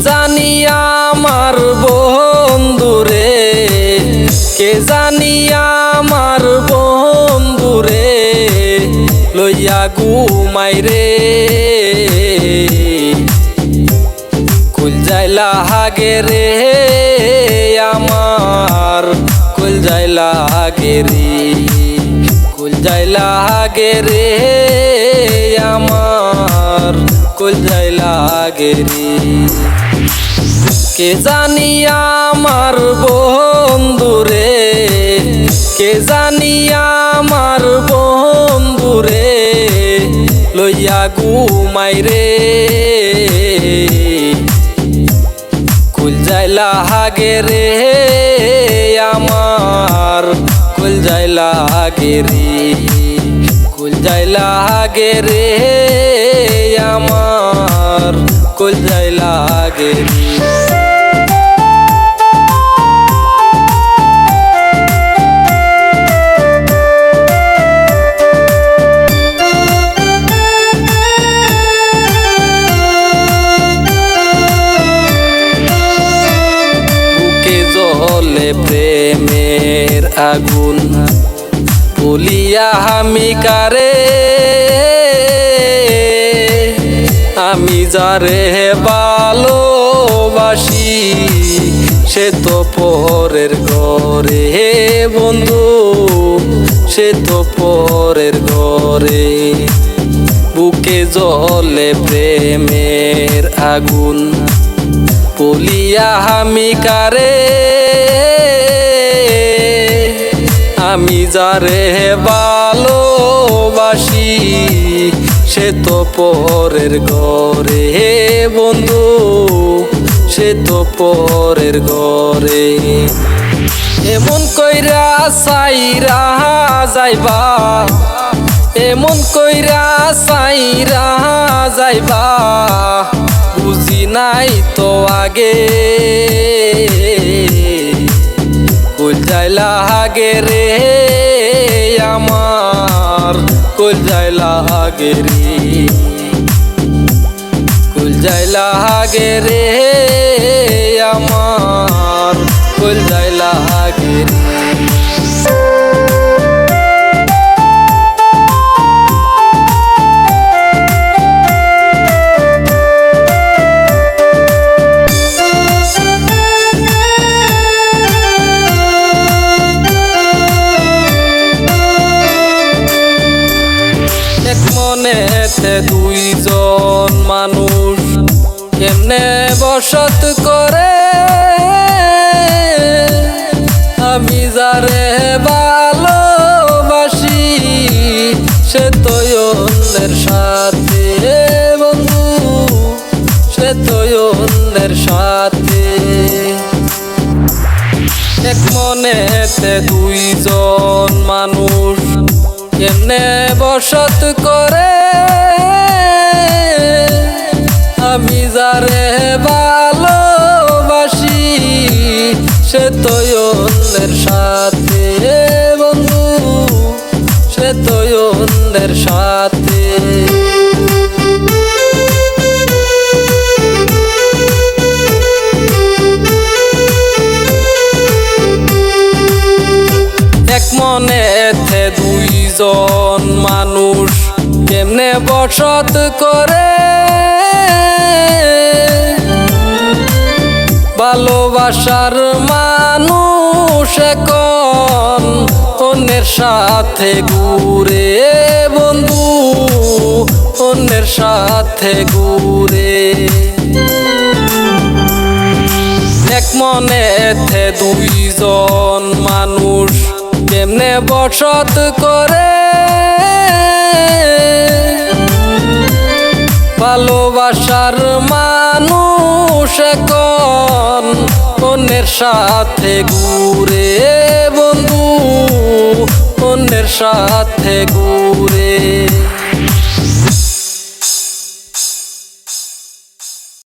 জানি আমার বন্ধুরে, কে জানি আমার বন্ধুরে লইয়া ঘুমাই রে। কুল যাইলা হাগে রে আমার, কুল যাইলা হাগে রে, কুল যাইলা হাগে রে আমার, কুল যাইলা হাগে রে। কে জানি আমার বন্ধুরে, কে জানি আমার বন্ধুরে লইয়া ঘুমাই রে। কুল যাইলা হাগে রে আমার, কুল যাইলা হাগে রে, কুল যাইলা হাগে রে আমার, কুল যাইলা হাগে রে। জলে প্রেমের আগুন বলিয়া আমি কারে, আমি যারে ভালোবাসি সে তো পরের ঘরে বন্ধু, সে তো পরের ঘরে। বুকে জলে প্রেমের আগুন বলিয়া আমি কারে, আমি যারে ভালোবাসি সে তো পরের ঘরে বন্ধু, সে তো পরের ঘরে। এমন কইরা সাইরা যাইবা, এমন কইরা সাইরা যাইবা বুঝি নাই তো আগে। কুল যাইলা হাগে রে আমার, কুল যাইলা হাগে রে, কুল যাইলা হাগে রে আমার, কুল যাইলা হাগে রে। মনেতে দুইজন মানুষ কেমনে বসত করে, আমি যারে ভালোবাসি সে তো অন্যের সাথে বন্ধু, সে তো অন্যের সাথে। এক মনেতে দুইজন মানুষ কেমনে বসত করে, আমি যারে ভালোবাসি সে তো অন্যের সাথে বন্ধু, সে তো অন্যের সাথে। এক মনেতে দুইজন মানুষ কেমনে বসত করে, ভালোবাসার মানুষ এখন অন্যের সাথে ঘুরে বন্ধু, অন্যের সাথে ঘুরে। এক মনেতে দুইজন মানুষ কেমনে বসত করে, ভালোবাসার মানুষ এখন অন্যের সাথে ঘুরে বন্ধু, অন্যের সাথে ঘুরে।